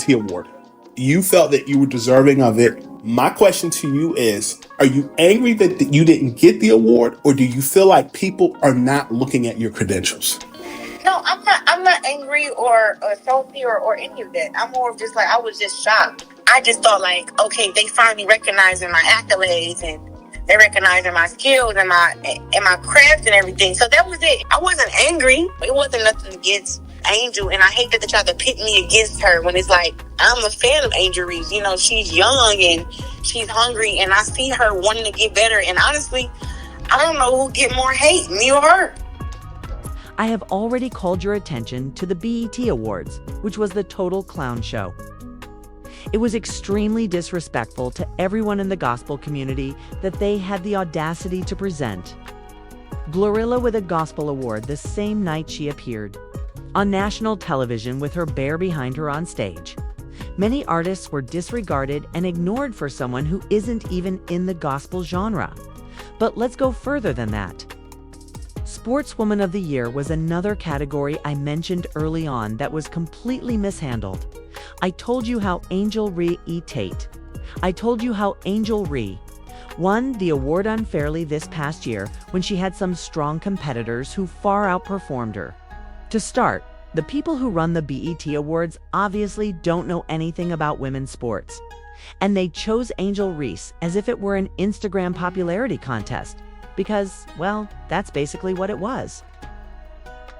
Award. You felt that you were deserving of it. My question to you is, are you angry that you didn't get the award, or do you feel like people are not looking at your credentials? No, I'm not. I'm not angry or salty or any of that. I'm more of just like I was just shocked. I just thought like, okay, they finally recognizing my accolades and they recognizing my skills and my craft and everything. So that was it. I wasn't angry. It wasn't nothing against Angel, and I hate that they try to pit me against her when it's like I'm a fan of Angel Reese. You know, she's young and she's hungry, and I see her wanting to get better. And honestly, I don't know who get more hate, me or her. I have already called your attention to the BET Awards, which was the total clown show. It was extremely disrespectful to everyone in the gospel community that they had the audacity to present Glorilla with a gospel award the same night she appeared on national television with her bear behind her on stage. Many artists were disregarded and ignored for someone who isn't even in the gospel genre. But let's go further than that. Sportswoman of the Year was another category I mentioned early on that was completely mishandled. I told you how Angel Reese won the award unfairly this past year when she had some strong competitors who far outperformed her. To start, the people who run the BET Awards obviously don't know anything about women's sports. And they chose Angel Reese as if it were an Instagram popularity contest. Because, well, that's basically what it was.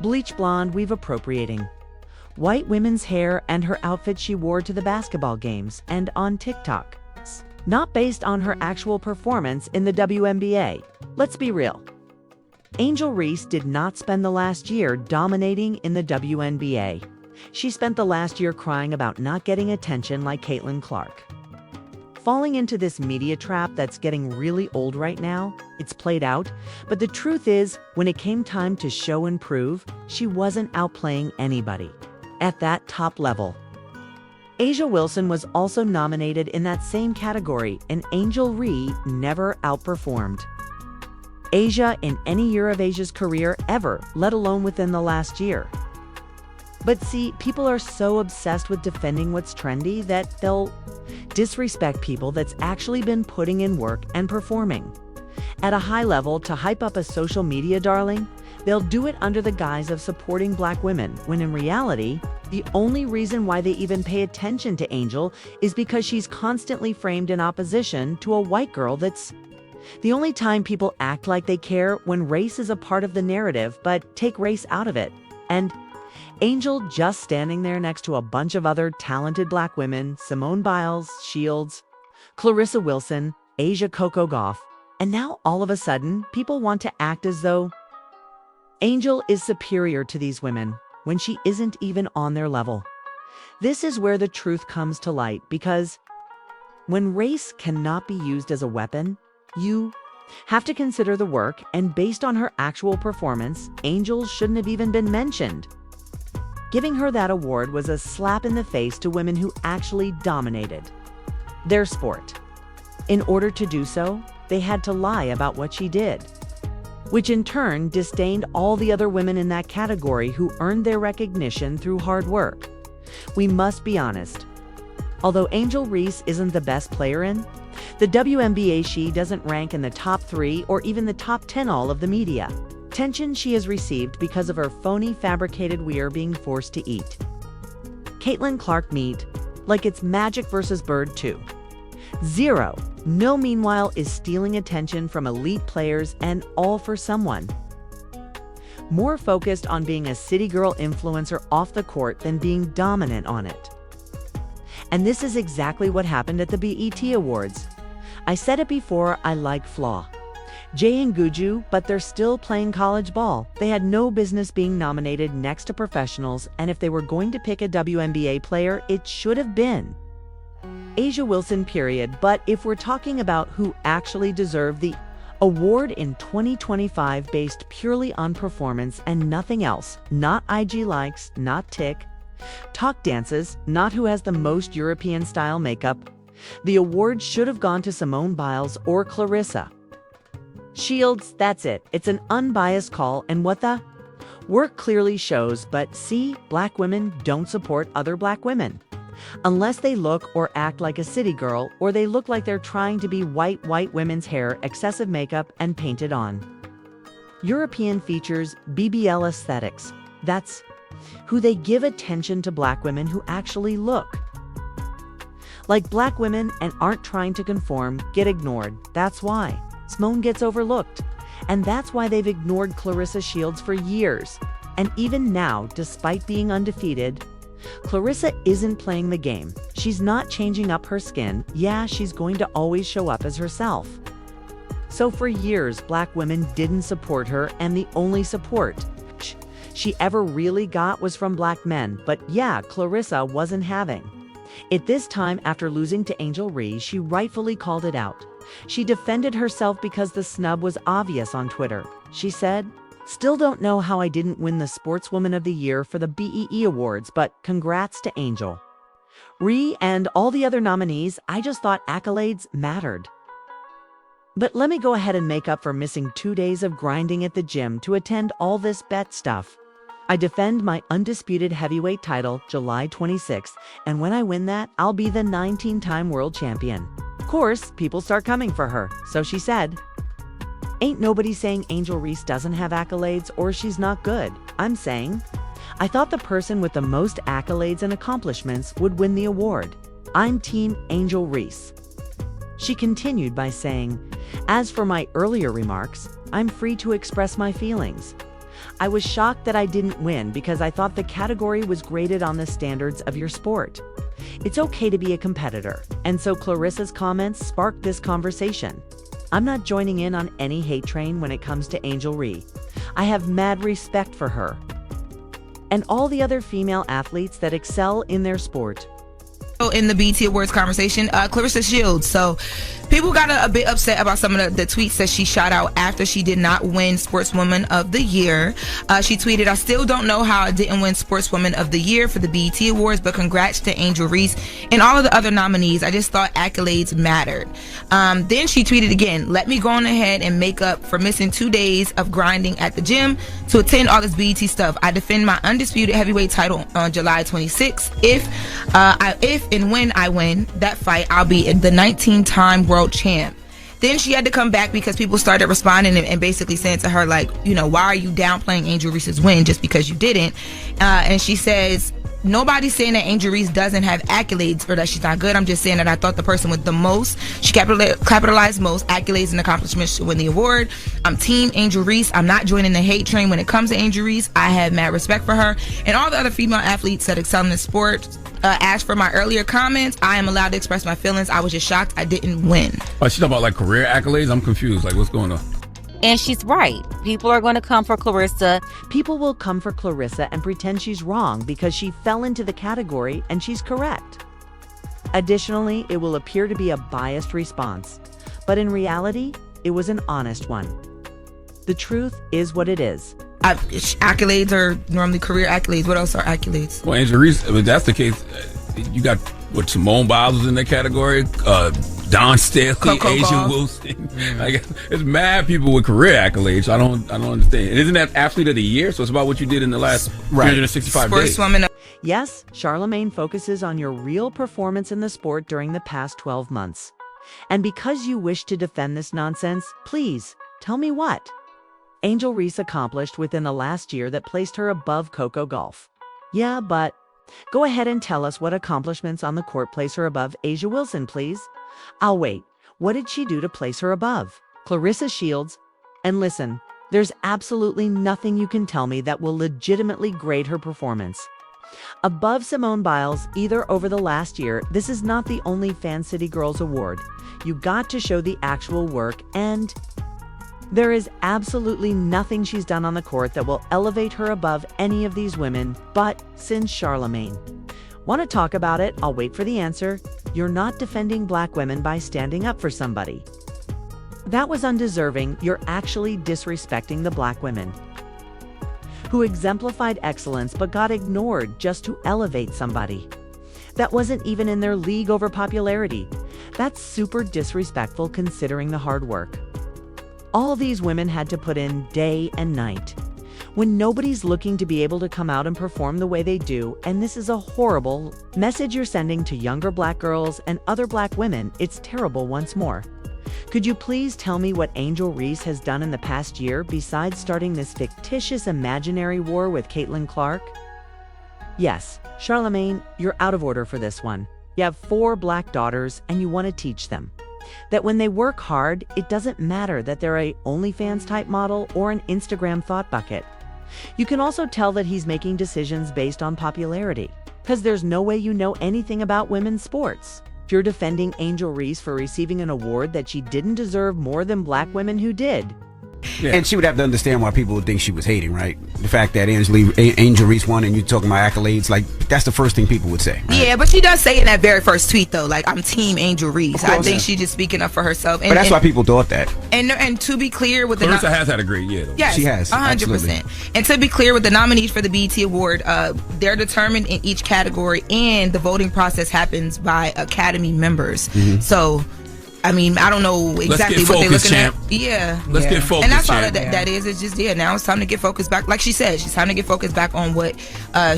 Bleach blonde weave appropriating. White women's hair and her outfit she wore to the basketball games and on TikTok. Not based on her actual performance in the WNBA. Let's be real. Angel Reese did not spend the last year dominating in the WNBA. She spent the last year crying about not getting attention like Caitlin Clark. Falling into this media trap that's getting really old right now, it's played out, but the truth is, when it came time to show and prove, she wasn't outplaying anybody at that top level. A'ja Wilson was also nominated in that same category, and Angel Reese never outperformed A'ja in any year of A'ja's career ever, let alone within the last year. But see, people are so obsessed with defending what's trendy that they'll disrespect people that's actually been putting in work and performing at a high level to hype up a social media darling. They'll do it under the guise of supporting Black women, when in reality, the only reason why they even pay attention to Angel is because she's constantly framed in opposition to a white girl. That's the only time people act like they care, when race is a part of the narrative, but take race out of it. And Angel just standing there next to a bunch of other talented Black women, Simone Biles, Shields, Claressa Wilson, A'ja Coco Gauff, and now all of a sudden, people want to act as though Angel is superior to these women when she isn't even on their level. This is where the truth comes to light, because when race cannot be used as a weapon, you have to consider the work, and based on her actual performance, Angel shouldn't have even been mentioned. Giving her that award was a slap in the face to women who actually dominated their sport. In order to do so, they had to lie about what she did, which in turn disdained all the other women in that category who earned their recognition through hard work. We must be honest. Although Angel Reese isn't the best player in the WNBA, she doesn't rank in the top 3 or even the top 10 all of the media attention she has received because of her phony fabricated we're being forced to eat Caitlin Clark meat like it's Magic versus Bird 2. 0. No, meanwhile, is stealing attention from elite players, and all for someone more focused on being a city girl influencer off the court than being dominant on it. And this is exactly what happened at the BET Awards. I said it before, I like flaw. Jay and Guju, but they're still playing college ball. They had no business being nominated next to professionals, and if they were going to pick a WNBA player, it should have been A'ja Wilson, period. But if we're talking about who actually deserved the award in 2025 based purely on performance and nothing else, not IG likes, not TikTok dances, not who has the most European-style makeup, the award should have gone to Simone Biles or Claressa Shields. That's it. It's an unbiased call, and what the work clearly shows. But see, Black women don't support other Black women. unless they look or act like a city girl, or they look like they're trying to be white women's hair, excessive makeup, and painted on. European features BBL aesthetics. That's who they give attention to black women who actually look like black women and aren't trying to conform, get ignored. That's why Simone gets overlooked. And that's why they've ignored Claressa Shields for years. And even now, despite being undefeated, Claressa isn't playing the game. She's not changing up her skin. Yeah, she's going to always show up as herself. So for years, black women didn't support her, and the only support she ever really got was from black men. But yeah, Claressa wasn't having it this time. After losing to Angel Reese, she rightfully called it out. She defended herself because the snub was obvious on Twitter. She said, "Still don't know how I didn't win the Sportswoman of the Year for the BEE Awards, but congrats to Angel Reese and all the other nominees. I just thought accolades mattered. But let me go ahead and make up for missing 2 days of grinding at the gym to attend all this bet stuff. I defend my undisputed heavyweight title July 26th, and when I win that, I'll be the 19-time world champion." Of course, people start coming for her, so she said, "Ain't nobody saying Angel Reese doesn't have accolades or she's not good. I'm saying, I thought the person with the most accolades and accomplishments would win the award. I'm Team Angel Reese." She continued by saying, "As for my earlier remarks, I'm free to express my feelings. I was shocked that I didn't win because I thought the category was graded on the standards of your sport. It's okay to be a competitor." And so Claressa's comments sparked this conversation. "I'm not joining in on any hate train when it comes to Angel Reese. I have mad respect for her and all the other female athletes that excel in their sport." In the BET Awards conversation, Claressa Shields. So people got a bit upset about some of the tweets that she shot out after she did not win Sportswoman of the Year. She tweeted, "I still don't know how I didn't win Sportswoman of the Year for the BET Awards, but congrats to Angel Reese and all of the other nominees. I just thought accolades mattered." Then she tweeted again, "Let me go on ahead and make up for missing 2 days of grinding at the gym to attend all this BET stuff. I defend my undisputed heavyweight title on July 26th. If and when I win that fight, I'll be the 19-time world champ." Then she had to come back because people started responding and basically saying to her, like, why are you downplaying Angel Reese's win just because you didn't? And she says, "Nobody's saying that Angel Reese doesn't have accolades or that she's not good. I'm just saying that I thought the person with the most, she capitalized most accolades and accomplishments to win the award. I'm Team Angel Reese. I'm not joining the hate train when it comes to Angel Reese. I have mad respect for her and all the other female athletes that excel in the sport. As for my earlier comments, I am allowed to express my feelings. I was just shocked I didn't win." Oh, she's talking about like career accolades? I'm confused. Like, what's going on? And she's right. People are going to come for Claressa. People will come for Claressa and pretend she's wrong because she fell into the category and she's correct. Additionally, it will appear to be a biased response, but in reality, it was an honest one. The truth is what it is. Accolades are normally career accolades. What else are accolades? Well, Angel Reese, if that's the case, you got, Simone Biles was in that category, Don Staley, Coco Asia Gauff. Wilson. Like, it's mad people with career accolades. I don't understand. And isn't that athlete of the year? So it's about what you did in the last 365 days. Sportswoman. Yes, Charlemagne focuses on your real performance in the sport during the past 12 months. And because you wish to defend this nonsense, please tell me what Angel Reese accomplished within the last year that placed her above Coco Gauff. Yeah, but go ahead and tell us what accomplishments on the court place her above Asia Wilson, please. I'll wait. What did she do to place her above Claressa Shields? And listen, there's absolutely nothing you can tell me that will legitimately grade her performance above Simone Biles either over the last year. This is not the only Fan City Girls award. You got to show the actual work, and there is absolutely nothing she's done on the court that will elevate her above any of these women. But since Charlemagne want to talk about it, I'll wait for the answer. You're not defending black women by standing up for somebody that was undeserving. You're actually disrespecting the black women who exemplified excellence but got ignored just to elevate somebody that wasn't even in their league over popularity. That's super disrespectful considering the hard work all these women had to put in day and night. when nobody's looking to be able to come out and perform the way they do, and this is a horrible message you're sending to younger Black girls and other Black women. It's terrible once more. Could you please tell me what Angel Reese has done in the past year besides starting this fictitious imaginary war with Caitlin Clark? Yes, Charlemagne, you're out of order for this one. You have 4 Black daughters and you want to teach them that when they work hard, it doesn't matter that they're a OnlyFans type model or an Instagram thought bucket. You can also tell that he's making decisions based on popularity, because there's no way you know anything about women's sports. If you're defending Angel Reese for receiving an award that she didn't deserve more than Black women who did. Yeah. And she would have to understand why people would think she was hating, right? The fact that Angel Reese won and you're talking about accolades, like, that's the first thing people would say. Right? Yeah, but she does say in that very first tweet, though, like, I'm team Angel Reese. I think she's just speaking up for herself. But that's why people thought that. And to be clear with Claressa has had a great year, though. Yes, she has. 100%. Absolutely. And to be clear with the nominees for the BET Award, they're determined in each category, and the voting process happens by Academy members. Mm-hmm. So, I mean, I don't know exactly what they're looking at. Yeah. Let's get focused, and that's all that is. It's just, now it's time to get focused back. Like she said, she's time to get focused back on what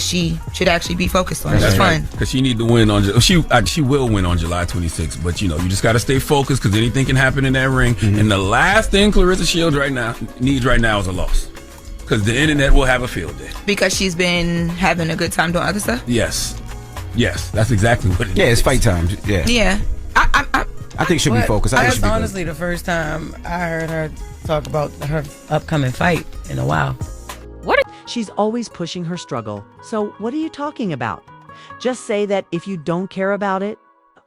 she should actually be focused on. That's fine. Because she need to win on, she will win on July 26th. But, you just got to stay focused because anything can happen in that ring. Mm-hmm. And the last thing Claressa Shields needs right now is a loss. Because the internet will have a field day. Because she's been having a good time doing other stuff? Yes, that's exactly what it is. Yeah, it's fight time. Yeah. I think she'll be focused. That's honestly the first time I heard her talk about her upcoming fight in a while. She's always pushing her struggle. So what are you talking about? Just say that if you don't care about it,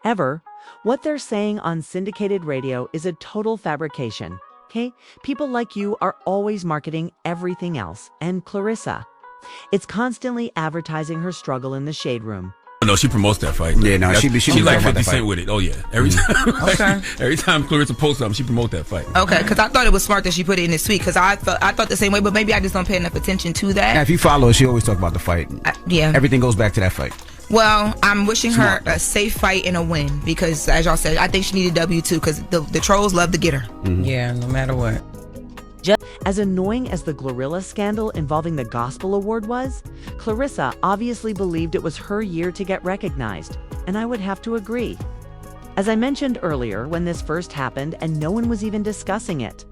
ever, what they're saying on syndicated radio is a total fabrication. Okay? People like you are always marketing everything else. And Claressa, it's constantly advertising her struggle in the shade room. No, she promotes that fight. Yeah, no, she like 50 Cent with it. Oh yeah, every time. Okay. Every time Claressa posts something, she promotes that fight. Okay, because I thought it was smart that she put it in this tweet. Because I thought the same way, but maybe I just don't pay enough attention to that. Now, if you follow her, she always talk about the fight. Yeah, everything goes back to that fight. Well, I'm wishing her a safe fight and a win because, as y'all said, I think she needed W too because the trolls love to get her. Mm-hmm. Yeah, no matter what. As annoying as the Glorilla scandal involving the Gospel Award was, Claressa obviously believed it was her year to get recognized, and I would have to agree. As I mentioned earlier, when this first happened and no one was even discussing it,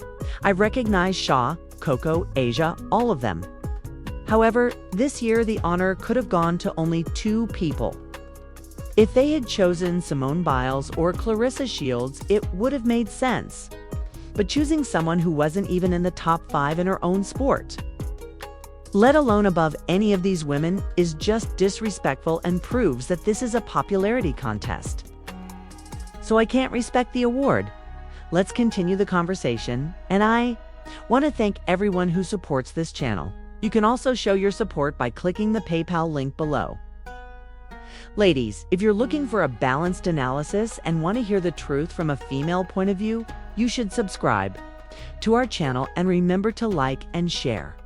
I recognized Shaw, Coco, Asia, all of them. However, this year the honor could have gone to only 2 people. If they had chosen Simone Biles or Claressa Shields, it would have made sense. But choosing someone who wasn't even in the top 5 in her own sport, let alone above any of these women, is just disrespectful and proves that this is a popularity contest. So I can't respect the award. Let's continue the conversation, and I want to thank everyone who supports this channel. You can also show your support by clicking the PayPal link below. Ladies, if you're looking for a balanced analysis and want to hear the truth from a female point of view, you should subscribe to our channel and remember to like and share.